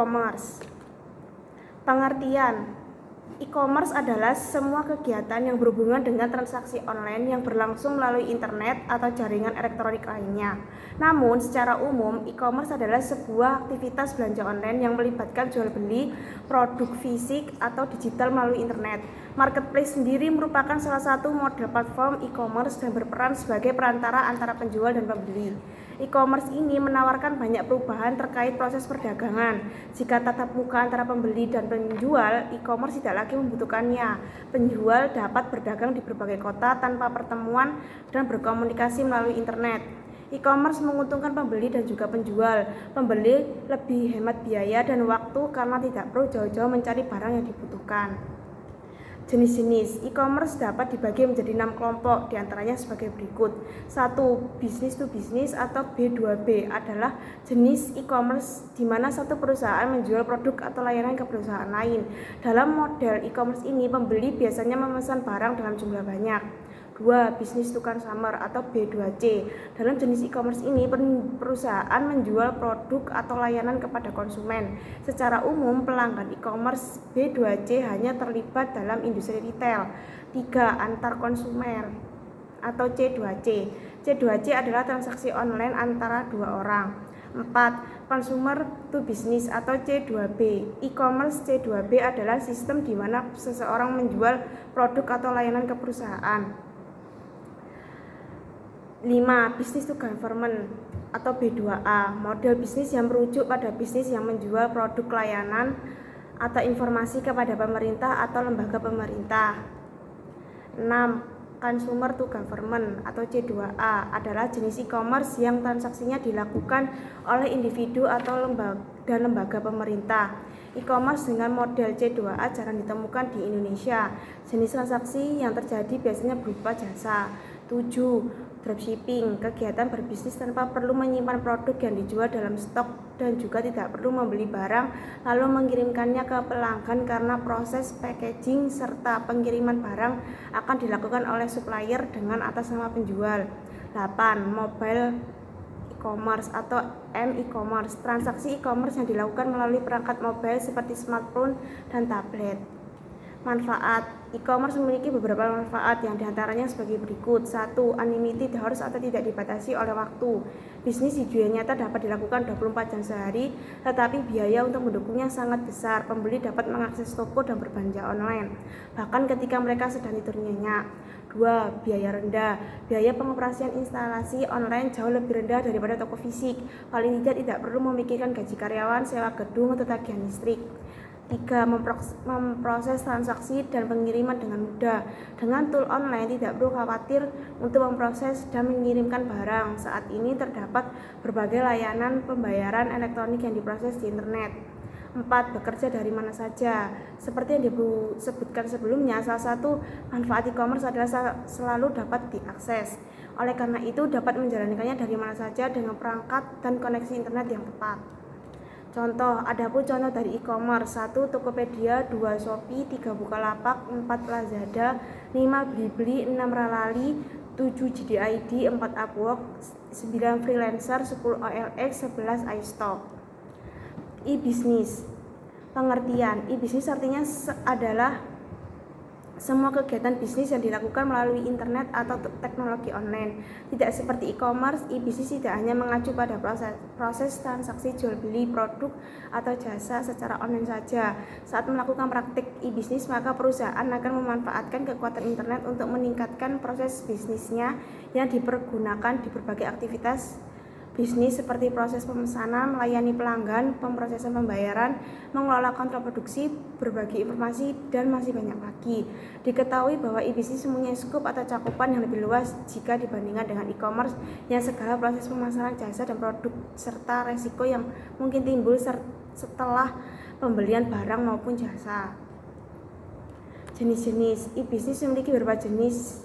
E-commerce. Pengertian: e-commerce adalah semua kegiatan yang berhubungan dengan transaksi online yang berlangsung melalui internet atau jaringan elektronik lainnya. Namun, secara umum, e-commerce adalah sebuah aktivitas belanja online yang melibatkan jual beli produk fisik atau digital melalui internet. Marketplace sendiri merupakan salah satu model platform e-commerce dan berperan sebagai perantara antara penjual dan pembeli. E-commerce ini menawarkan banyak perubahan terkait proses perdagangan. Jika tatap muka antara pembeli dan penjual, e-commerce tidak lagi membutuhkannya. Penjual dapat berdagang di berbagai kota tanpa pertemuan dan berkomunikasi melalui internet. E-commerce menguntungkan pembeli dan juga penjual. Pembeli lebih hemat biaya dan waktu karena tidak perlu jauh-jauh mencari barang yang dibutuhkan. Jenis-jenis e-commerce dapat dibagi menjadi 6 kelompok, diantaranya sebagai berikut. 1. Business to business atau B2B adalah jenis e-commerce di mana satu perusahaan menjual produk atau layanan ke perusahaan lain. Dalam model e-commerce ini, pembeli biasanya memesan barang dalam jumlah banyak. 2. Business to consumer atau B2C. Dalam jenis e-commerce ini, perusahaan menjual produk atau layanan kepada konsumen. Secara umum, pelanggan e-commerce B2C hanya terlibat dalam industri retail. 3. Antar konsumer atau C2C. C2C adalah transaksi online antara dua orang. 4. Consumer to business atau C2B. E-commerce C2B adalah sistem di mana seseorang menjual produk atau layanan ke perusahaan. 5. Business to government atau B2A. Model bisnis yang merujuk pada bisnis yang menjual produk layanan atau informasi kepada pemerintah atau lembaga pemerintah. 6. Consumer to government atau C2A adalah jenis e-commerce yang transaksinya dilakukan oleh individu atau lembaga pemerintah. E-commerce dengan model C2A jarang ditemukan di Indonesia. Jenis transaksi yang terjadi biasanya berupa jasa. 7. Dropshipping, kegiatan berbisnis tanpa perlu menyimpan produk yang dijual dalam stok dan juga tidak perlu membeli barang lalu mengirimkannya ke pelanggan karena proses packaging serta pengiriman barang akan dilakukan oleh supplier dengan atas nama penjual. 8. Mobile e-commerce atau m-e-commerce, transaksi e-commerce yang dilakukan melalui perangkat mobile seperti smartphone dan tablet. Manfaat: e-commerce memiliki beberapa manfaat yang diantaranya sebagai berikut. 1. Unlimited hours atau tidak dibatasi oleh waktu. Bisnis di dunia nyata dapat dilakukan 24 jam sehari, tetapi biaya untuk mendukungnya sangat besar. Pembeli dapat mengakses toko dan berbelanja online, bahkan ketika mereka sedang tidur nyenyak. 2. Biaya rendah. Biaya pengoperasian instalasi online jauh lebih rendah daripada toko fisik. Paling tidak perlu memikirkan gaji karyawan, sewa gedung, atau tagihan listrik. 3. Memproses transaksi dan pengiriman dengan mudah. Dengan tool online tidak perlu khawatir untuk memproses dan mengirimkan barang. Saat ini terdapat berbagai layanan pembayaran elektronik yang diproses di internet. 4. Bekerja dari mana saja. Seperti yang disebutkan sebelumnya, salah satu manfaat e-commerce adalah selalu dapat diakses. Oleh karena itu, dapat menjalankannya dari mana saja dengan perangkat dan koneksi internet yang tepat. Contoh dari e-commerce: 1. Tokopedia, 2. Shopee, 3. Bukalapak, 4. Lazada, 5. Blibli, 6. Ralali, 7. JDID, 4. Upwork, 9. Freelancer, 10. OLX, 11. iStock. E-business. Pengertian: e-business artinya adalah semua kegiatan bisnis yang dilakukan melalui internet atau teknologi online. Tidak seperti e-commerce, e-bisnis tidak hanya mengacu pada proses transaksi jual beli produk atau jasa secara online saja. Saat melakukan praktik e-bisnis, maka perusahaan akan memanfaatkan kekuatan internet untuk meningkatkan proses bisnisnya yang dipergunakan di berbagai aktivitas bisnis seperti proses pemesanan, melayani pelanggan, pemrosesan pembayaran, mengelola kontrol produksi, berbagi informasi, dan masih banyak lagi. Diketahui bahwa e-bisnis mempunyai skup atau cakupan yang lebih luas jika dibandingkan dengan e-commerce yang segala proses pemasaran jasa dan produk serta resiko yang mungkin timbul setelah pembelian barang maupun jasa. Jenis-jenis e-bisnis memiliki beberapa jenis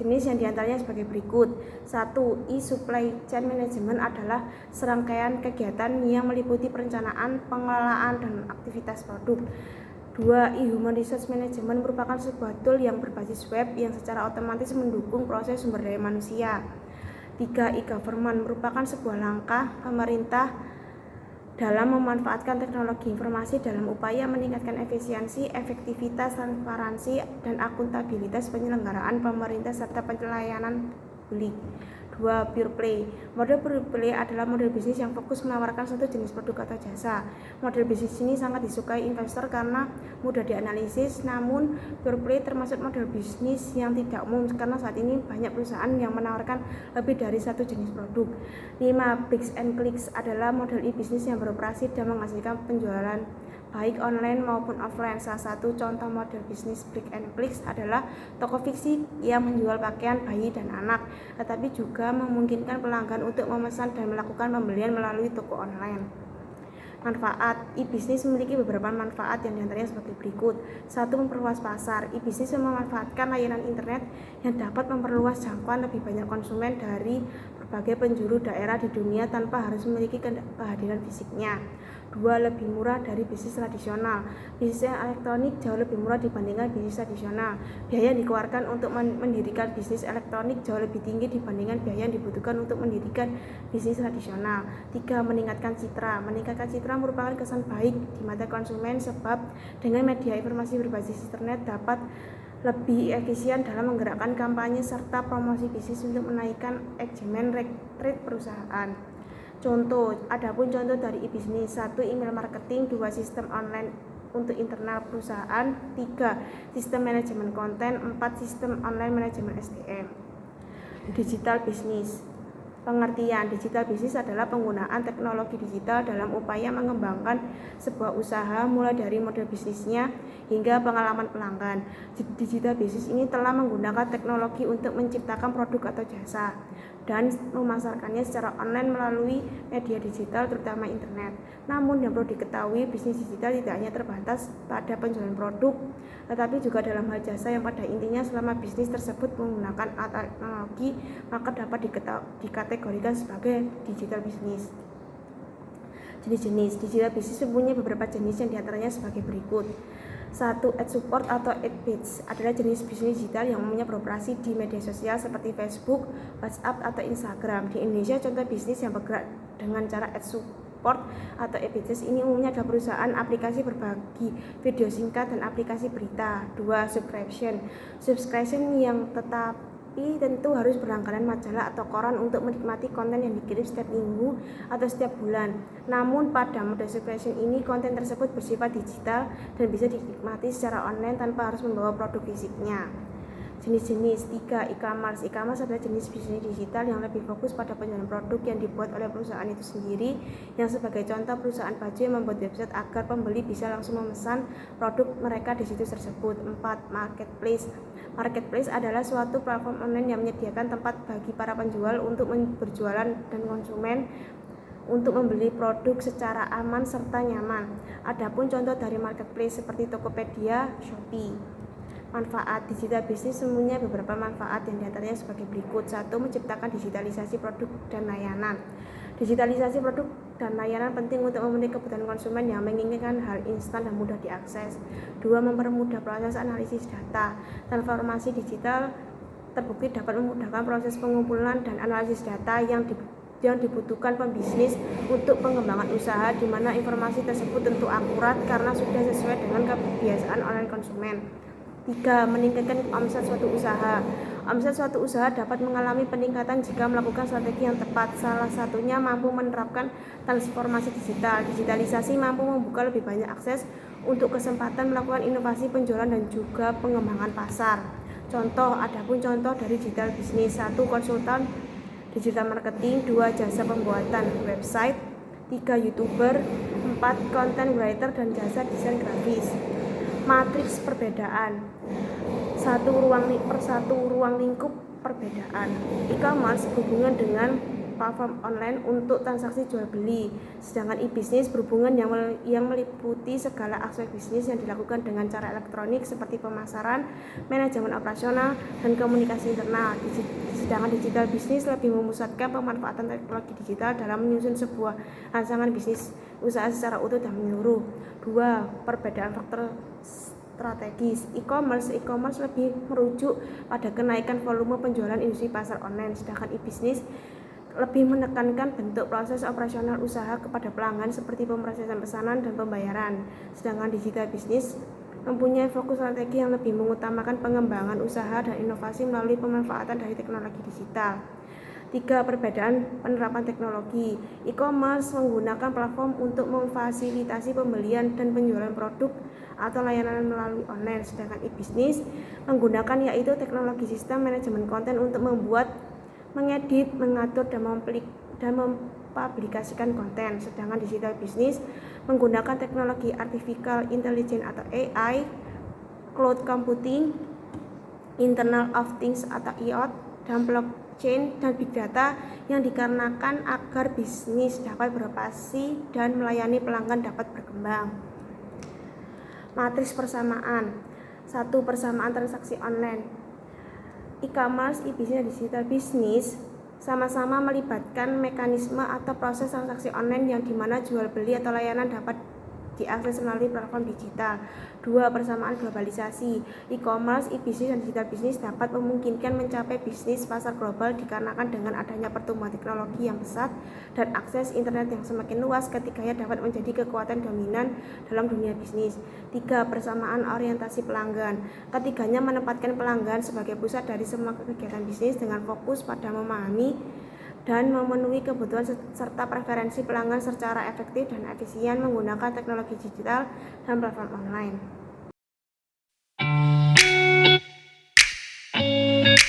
yang diantaranya sebagai berikut. 1. E-supply chain management adalah serangkaian kegiatan yang meliputi perencanaan, pengelolaan, dan aktivitas produk. 2. E-human resource management merupakan sebuah tool yang berbasis web yang secara otomatis mendukung proses sumber daya manusia. 3. E-government merupakan sebuah langkah pemerintah dalam memanfaatkan teknologi informasi dalam upaya meningkatkan efisiensi, efektivitas, transparansi, dan akuntabilitas penyelenggaraan pemerintah serta pelayanan publik. 2. Pure play. Model pure play adalah model bisnis yang fokus menawarkan satu jenis produk atau jasa. Model bisnis ini sangat disukai investor karena mudah dianalisis, namun pure play termasuk model bisnis yang tidak umum karena saat ini banyak perusahaan yang menawarkan lebih dari satu jenis produk. 5. Bricks and clicks adalah model e-bisnis yang beroperasi dan menghasilkan penjualan baik online maupun offline. Salah satu contoh model bisnis Brick and Clicks adalah toko fisik yang menjual pakaian bayi dan anak, tetapi juga memungkinkan pelanggan untuk memesan dan melakukan pembelian melalui toko online. Manfaat e-bisnis memiliki beberapa manfaat yang diantaranya sebagai berikut. 1. Memperluas pasar. E-bisnis memanfaatkan layanan internet yang dapat memperluas jangkauan lebih banyak konsumen dari berbagai penjuru daerah di dunia tanpa harus memiliki kehadiran fisiknya. 2. Lebih murah dari bisnis tradisional. Bisnis elektronik jauh lebih murah dibandingkan bisnis tradisional. Biaya yang dikeluarkan untuk mendirikan bisnis elektronik jauh lebih tinggi dibandingkan biaya yang dibutuhkan untuk mendirikan bisnis tradisional. 3. Meningkatkan citra. Meningkatkan citra merupakan kesan baik di mata konsumen sebab dengan media informasi berbasis internet dapat lebih efisien dalam menggerakkan kampanye serta promosi bisnis untuk menaikkan engagement rate perusahaan. Adapun contoh dari e-bisnis. 1. Email marketing. 2. Sistem online untuk internal perusahaan. 3. Sistem manajemen konten. 4. Sistem online manajemen SDM. Digital bisnis. Pengertian digital bisnis adalah penggunaan teknologi digital dalam upaya mengembangkan sebuah usaha mulai dari model bisnisnya hingga pengalaman pelanggan. Digital bisnis ini telah menggunakan teknologi untuk menciptakan produk atau jasa dan memasarkannya secara online melalui media digital terutama internet. Namun yang perlu diketahui, bisnis digital tidak hanya terbatas pada penjualan produk, tetapi juga dalam hal jasa yang pada intinya selama bisnis tersebut menggunakan teknologi maka dapat dikategorikan sebagai digital bisnis. Jenis-jenis digital bisnis mempunyai beberapa jenis yang diantaranya sebagai berikut. 1. Ad support atau ad page adalah jenis bisnis digital yang umumnya beroperasi di media sosial seperti Facebook, WhatsApp, atau Instagram. Di Indonesia, contoh bisnis yang bergerak dengan cara ad support atau ad pages ini umumnya adalah perusahaan aplikasi berbagi video singkat dan aplikasi berita. 2. Subscription yang tapi tentu harus berlangganan majalah atau koran untuk menikmati konten yang dikirim setiap minggu atau setiap bulan. Namun pada model subscription ini konten tersebut bersifat digital dan bisa dinikmati secara online tanpa harus membawa produk fisiknya. Jenis-jenis. 3. E-commerce. E-commerce adalah jenis bisnis digital yang lebih fokus pada penjualan produk yang dibuat oleh perusahaan itu sendiri, yang sebagai contoh perusahaan baju yang membuat website agar pembeli bisa langsung memesan produk mereka di situs tersebut. 4. Marketplace. Marketplace adalah suatu platform online yang menyediakan tempat bagi para penjual untuk berjualan dan konsumen untuk membeli produk secara aman serta nyaman. Adapun contoh dari marketplace seperti Tokopedia, Shopee. Manfaat digital bisnis mempunyai beberapa manfaat yang diantaranya sebagai berikut. 1. Menciptakan digitalisasi produk dan layanan. Digitalisasi produk dan layanan penting untuk memenuhi kebutuhan konsumen yang menginginkan hal instan dan mudah diakses. 2. Mempermudah proses analisis data. Transformasi digital terbukti dapat memudahkan proses pengumpulan dan analisis data yang dibutuhkan pembisnis untuk pengembangan usaha, di mana informasi tersebut tentu akurat karena sudah sesuai dengan kebiasaan online konsumen. 3. Meningkatkan omset suatu usaha. Omset suatu usaha dapat mengalami peningkatan jika melakukan strategi yang tepat. Salah satunya mampu menerapkan transformasi digital. Digitalisasi mampu membuka lebih banyak akses untuk kesempatan melakukan inovasi penjualan dan juga pengembangan pasar. Adapun contoh dari digital bisnis. 1. Konsultan digital marketing. 2. Jasa pembuatan website. 3. YouTuber. 4. Content writer dan jasa desain grafis. Matriks perbedaan. 1. Ruang lingkup perbedaan. E-commerce berhubungan dengan platform online untuk transaksi jual beli, sedangkan e-bisnis berhubungan yang meliputi segala aspek bisnis yang dilakukan dengan cara elektronik seperti pemasaran, manajemen operasional, dan komunikasi internal. Sedangkan digital bisnis lebih memusatkan pemanfaatan teknologi digital dalam menyusun sebuah rancangan bisnis usaha secara utuh dan menyeluruh. 2. Perbedaan faktor strategis. E-commerce lebih merujuk pada kenaikan volume penjualan industri pasar online, sedangkan e-bisnis lebih menekankan bentuk proses operasional usaha kepada pelanggan seperti pemrosesan pesanan dan pembayaran. Sedangkan digital business mempunyai fokus strategi yang lebih mengutamakan pengembangan usaha dan inovasi melalui pemanfaatan dari teknologi digital. 3. Perbedaan penerapan teknologi. E-commerce menggunakan platform untuk memfasilitasi pembelian dan penjualan produk atau layanan melalui online, sedangkan e-business menggunakan yaitu teknologi sistem manajemen konten untuk membuat, mengedit, mengatur, dan mempublikasikan konten. Sedangkan digital business menggunakan teknologi artificial intelligence atau AI, cloud computing, Internet of Things atau IoT, dan blockchain dan big data yang dikarenakan agar bisnis dapat beroperasi dan melayani pelanggan dapat berkembang. Matriks persamaan. 1. Persamaan transaksi online. E-commerce, e-business, dan digital business sama-sama melibatkan mekanisme atau proses transaksi online yang dimana jual beli atau layanan dapat diakses melalui platform digital. 2. Persamaan globalisasi. E-commerce, e-business, dan digital business dapat memungkinkan mencapai bisnis pasar global dikarenakan dengan adanya pertumbuhan teknologi yang pesat dan akses internet yang semakin luas, ketiganya dapat menjadi kekuatan dominan dalam dunia bisnis. 3. Persamaan orientasi pelanggan. Ketiganya menempatkan pelanggan sebagai pusat dari semua kegiatan bisnis dengan fokus pada memahami dan memenuhi kebutuhan serta preferensi pelanggan secara efektif dan efisien menggunakan teknologi digital dan platform online.